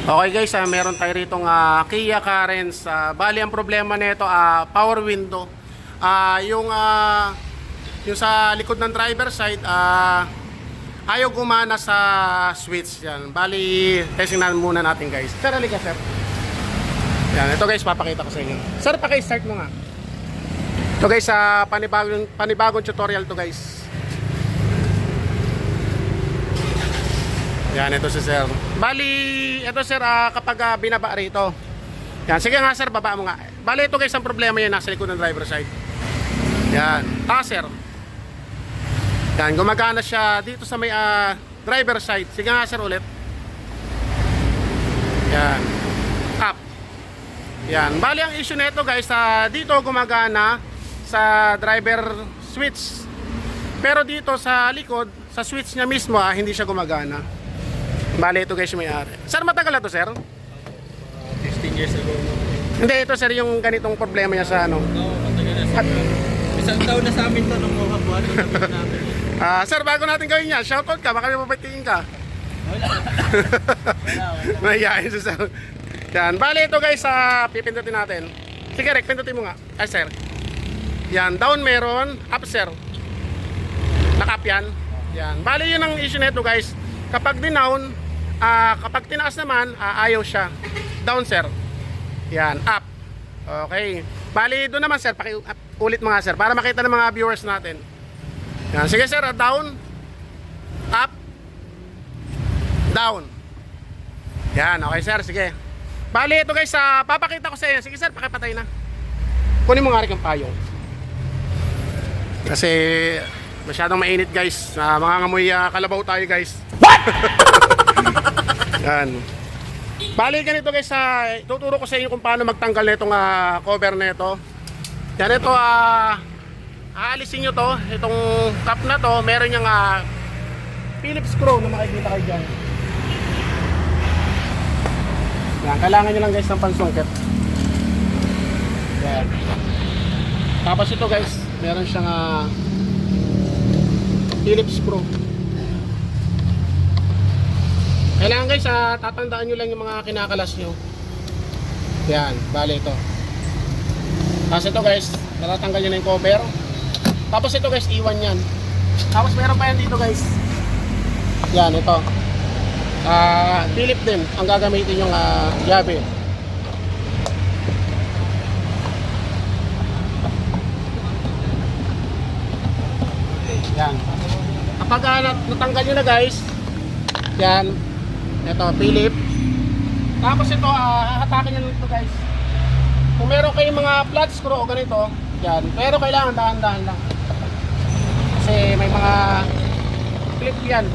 Okay guys, meron tayo rito Kia Carens. Bali ang problema nito power window. Yung sa likod ng driver side ayaw gumana sa switch yan. Bali, testing na muna natin guys. Sir, halika sir. Yan, ito guys, papakita ko sa inyo. Sir, paki-start mo nga. Ito guys, panibagong tutorial to guys. Yan, ito si sir. Bali, ito sir, kapag binaba rito. Yan, sige nga sir, baba mo nga. Bali, ito guys, ang problema yan, nasa likod ng driver side. Yan, sir. Yan, gumagana siya dito sa may driver side. Sige nga sir, ulit. Yan, up. Yan, bali ang issue nito guys, dito gumagana sa driver switch. Pero dito sa likod, sa switch niya mismo, hindi siya gumagana. Bali, ito guys yung may-ari. Sir, matagal na to sir? 15 years ago. Hindi, ito sir yung ganitong problema niya sa ano. Oo, matagal na sir. Isang taon na sa amin to nung mga buwan na namin. Sir, bago natin gawin yan, shoutout ka, baka may mabatiin ka. Wala. Mahihayin si sir. Yan, bali ito guys, pipindutin natin. Sige, Rick, pindutin mo nga. Ay sir. Yan, down meron, up sir. Naka-up yan. Yan, bali yun ang issue nito guys. Kapag dinown, kapag tinaas naman, ayaw siya. Down sir. Yan, up. Okay. Bali doon naman sir, ulit mga sir para makita ng mga viewers natin. Yan, sige sir, down. Up. Down. Yan, okay sir, sige. Bali ito guys, papakita ko sa inyo. Sige sir, pakipatay na. Kunin mo nga rin ang payong. Kasi masyadong mainit guys. Mangangamoy kalabaw tayo guys. What? Yan. Bali ganito guys, tuturo ko sa inyo kung paano magtanggal nitong cover nito. Yan, ito aalisin nyo to. Itong cap na to, meron yung Phillips screw na makikita kayo dyan. Yan, kailangan nyo lang guys ng pansungkit. Yan. Tapos ito guys, meron siyang Phillips screw. Kailangan guys, tatandaan nyo lang yung mga kinakalas nyo. Yan, bali ito. Tapos ito guys, natatanggal nyo na yung cover. Tapos ito guys, iwan yan. Tapos meron pa yan dito guys. Yan, ito. Philip din ang gagamitin yung yabe. Yan. Kapag natanggal nyo na guys, yan, ito, Philip. Tapos ito, hahatakin nyo nito guys. Kung meron kayong mga flat screw o ganito, yan. Pero kailangan dahan-dahan lang. Kasi may mga clip yan.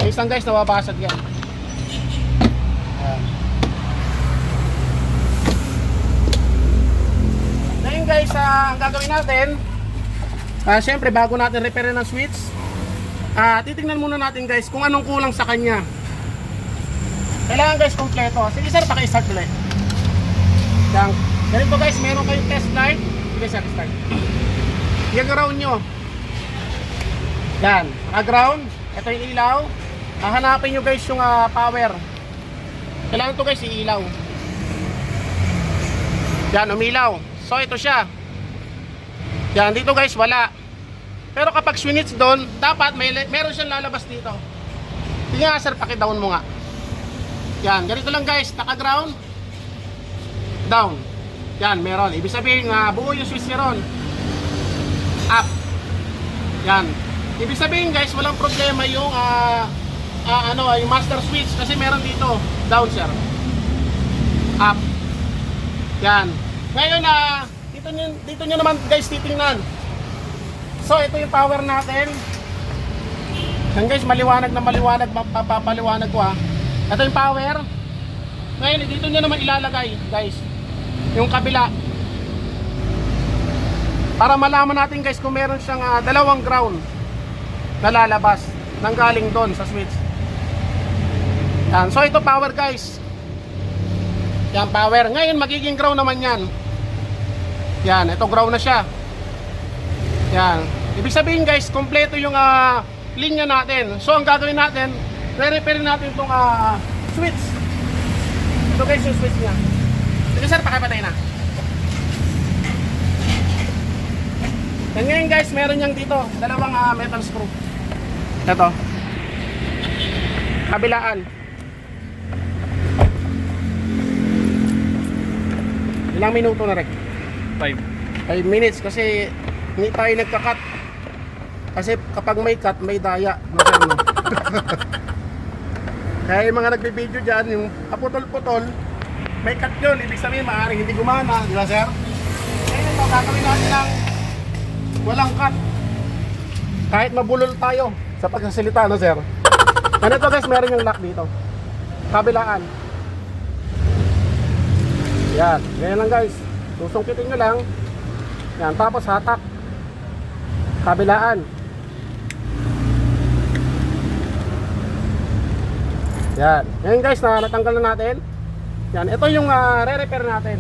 Isang guys, nawabasag yan. Ayan. Ngayon guys, ang gagawin natin, syempre bago natin repair ng switch, titingnan muna natin guys kung anong kulang sa kanya. Kailangan guys kompleto. Sige sir, paki-start ulit. Yan. Ganito guys, meron kayong test light. Sige sir, start. I-ground nyo. Yan, naka-ground. Ito yung ilaw. Hahanapin nyo guys yung power. Kailangan to guys i-ilaw. Yan, umilaw. So ito siya. Yan, dito guys wala. Pero kapag switch doon, dapat meron siyang lalabas dito. Sige nga sir, paki-down mo nga. Yan, ganito lang guys, naka-ground. Down. Yan, meron. Ibig sabihin buo yung switch niya ron. Up. Yan. Ibig sabihin guys, walang problema yung yung master switch kasi meron dito. Down sir. Up. Yan. Ngayon dito nyo naman guys titingnan. So ito yung power natin. Yan guys, maliwanag na maliwanag, papapaliwanag ko Ito yung power. Ngayon dito nyo naman ilalagay guys yung kabila. Para malaman natin guys kung meron siyang dalawang ground na lalabas nang galing doon sa switch. Yan. So ito power guys. Yan power. Ngayon magiging ground naman yan. Yan. Ito ground na siya. Yan. Ibig sabihin guys, kompleto yung linya natin. So ang gagawin natin, re-repair natin itong switch. Ito guys yung switch niya. Sige sir, pakipatay na. Yan ngayon guys, meron niyang dito dalawang metal screw. Ito. Kabilaan. Ilang minuto na rin? 5 minutes kasi hindi tayo nagka-cut. Kasi kapag may cut, may daya. No? Kaya yung mga nagbe-video dyan, yung kaputol-putol, may cut yun. Ibig sabihin, maaaring hindi gumana. Di ba, sir? Kaya ito, gagawin natin ng walang cut. Kahit mabulol tayo sa pagsasalita, no, sir? Ano ito, guys, meron yung lock dito. Kabilaan. Yan. Ganyan lang, guys. Susungkitin nyo lang. Yan. Tapos, hatak. Kabilaan. Yan. Ngayon guys, natanggal na natin. Yan, ito yung re-repair natin.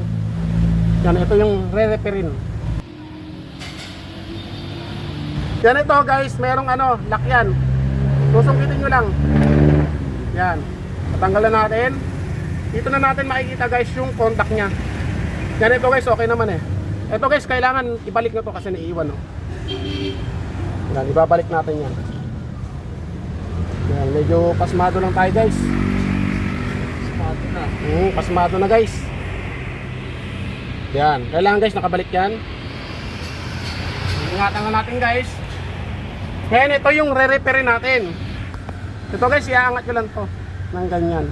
Yan, ito yung re-repairin. Yan ito guys, merong lock yan. Susungkitin nyo lang. Yan. Natanggal na natin. Dito na natin makikita guys yung contact nya. Yan ito guys, okay naman eh. Ito guys, kailangan ibalik na to kasi naiiwan. No? Yan, ibabalik natin yan. Yan, medyo pasmado lang tayo guys. Pasmado na. Pasmado na guys. Yan, kailangan guys nakabalik yan. Ingatan na natin guys. Ngayon ito yung re-repairin natin. Ito guys, iaangat nyo lang to ng ganyan.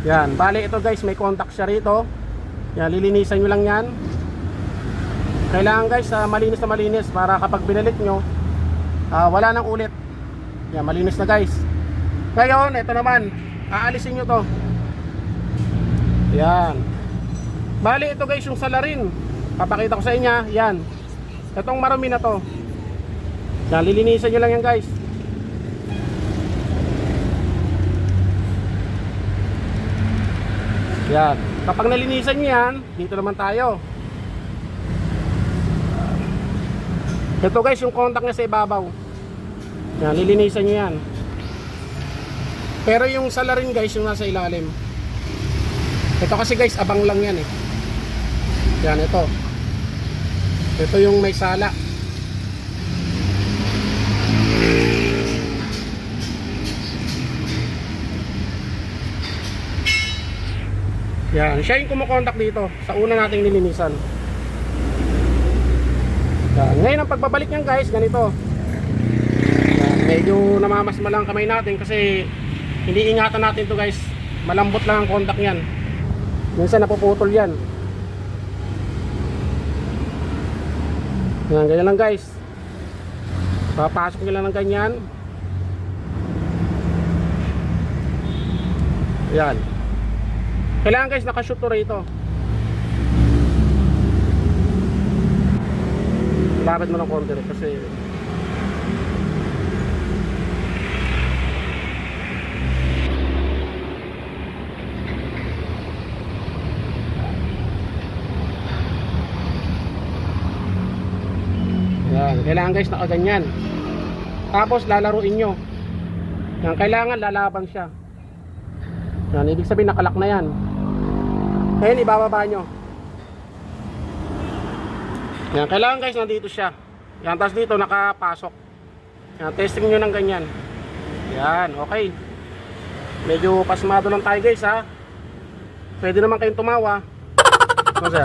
Yan, bali ito guys, may contact siya rito. Yan, lilinisan nyo lang yan. Kailangan guys, malinis na malinis para kapag binalik nyo, wala nang ulit. Yan, malinis na guys. Ngayon, ito naman, aalisin nyo to. Yan. Bali, ito guys yung salarin. Papakita ko sa inyo, yan. Itong marumi na to. Yan, lilinisan nyo lang yan guys. Yan. Kapag nalinisan nyo yan, dito naman tayo. Ito guys, yung contact niya sa ibabaw. Yan, lilinisan nyo yan. Pero yung salarin guys, yung nasa ilalim. Ito kasi guys, abang lang yan eh. Yan, ito. Ito yung may sala. Yan, siya yung kumukontak dito sa una nating nilinisan. Yan, ngayon ang pagbabalik niyan guys, ganito. Yan, medyo namamasma lang kamay natin kasi hindi ingatan natin to guys. Malambot lang ang contact niyan. Minsan napuputol yan. Yan, ganyan lang guys. Papasok nyo lang ng ganyan. Yan. Kailangan guys nakashoot to rito. Lapit mo ng konti rin kasi yan, kailangan guys nakaganyan. Tapos lalaruin nyo. Yan, kailangan lalaban siya. Yan, ibig sabihin nakalak na yan. Ngayon ibababa nyo. Yan, kailangan guys nandito siya. Yan, tapos dito nakapasok. Yan, testing nyo ng ganyan. Yan, okay. Medyo pasmado lang tayo guys ha. Pwede naman kayong tumawa. No, sir?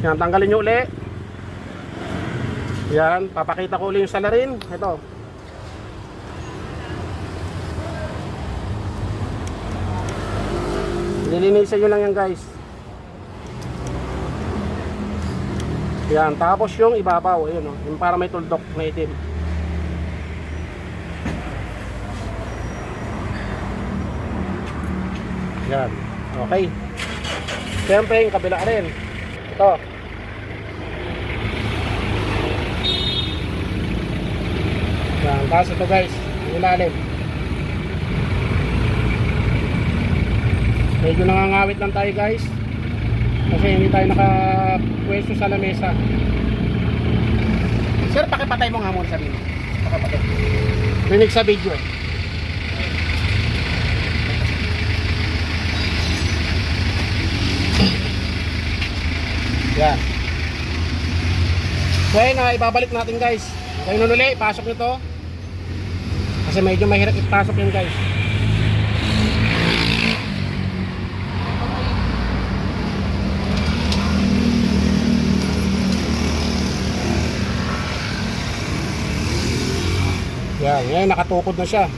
Yan, tanggalin nyo uli. Yan, papakita ko uli yung salarin. Ito. Lilinisan nyo lang yan guys. Yan, tapos yung ibabaw, ayun oh, yung para may tuldok na itim. Yan, okay. Siyempre yung kabila rin. Ito. Yan, tapos ito guys, yung ilalim. Medyo nangangawit lang tayo guys. Kasi hindi tayo nakapwesto sa lamesa. Sir, pakipatay mo nga muna sabihin. Pakipatay. Rinig sa video. So ayun na, ibabalik natin guys. Kaya nun ulit, ipasok nyo to. Kasi medyo mahirap ipasok yun guys. Yan, ngayon nakatukod na siya.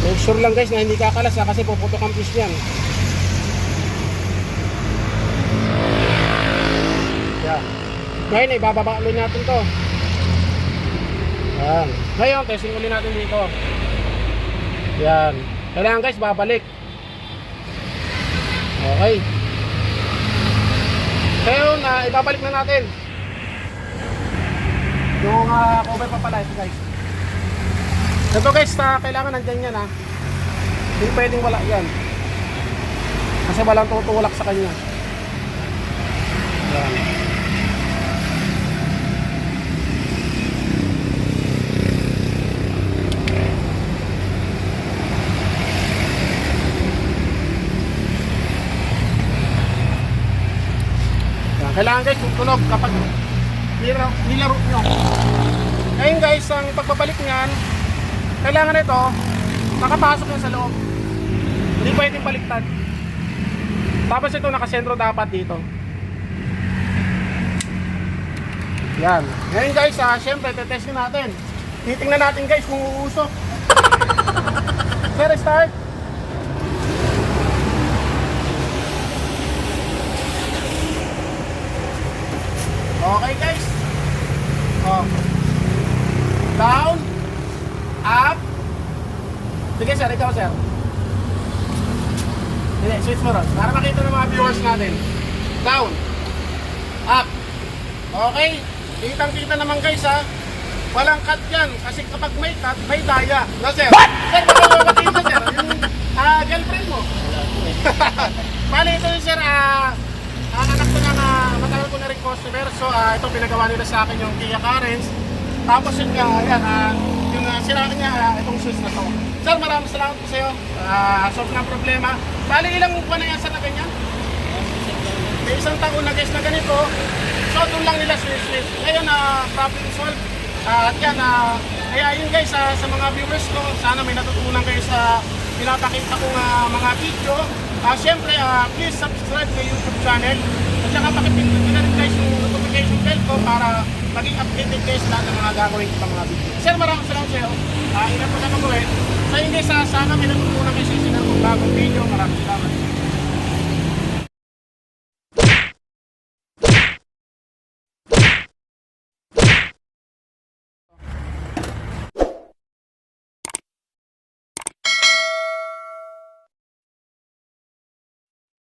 Make sure lang guys na hindi kakalas ha, kasi puputok ang piece yan. Yan. Ngayon ibababa ulit natin to. Yan. Ngayon testing ulit natin dito. Yan. Kailangan guys babalik. Okay. Ngayon ibabalik na natin yung cover pa pala ito guys. Ito guys, kailangan nandyan yan ha. Hindi pwedeng wala yan. Kasi walang tutulak sa kanya. Yan. Yan. Kailangan guys yung tunog kapag nilaro nyo. Ngayon guys, ang pagbabalik nyan, kailangan ito nakapasok yan sa loob, hindi pwedeng baliktad. Tapos ito nakasentro dapat dito. Yan. Ngayon guys, syempre tetestin natin. Titingnan natin guys kung uusok. Sir, start. Okay guys. Down, up. Sige sir, ikaw sir. Hindi, switch mo ron para makita ng mga viewers natin. Down, up. Okay, kitang-kita naman guys ha. Walang cut yan, kasi kapag may cut, may daya. No sir? What? Sir, baka mamatid na sir. Yung girlfriend mo. Bali ito yung sir, anak ko na matagal ko na rin customer. So ito pinagawa nila sa akin yung Kia Carens. Tapos yun nga, ayan, yung sinabi niya, itong switch na to. Sir, maraming salamat po sa iyo. Solve ng problema. Bali, ilang buwan na yan sir na ganyan? May isang taon na guys na ganito. So, doon lang nila switch. Ngayon, problem solved. At yan, kaya yun guys, sa mga viewers ko, sana may natutunan kayo sa pinapakita kong mga video. Siyempre, please subscribe sa YouTube channel. At saka pakipindot nyo na rin guys yung notification bell ko para maging updated guys lahat ng mga gagawin ko mga video. Sir, maraming salamat sa iyo. Ingat po na mag-uwi. Sa hindi, sana may natutunan kayo sa isinang bagong video. Maraming salamat.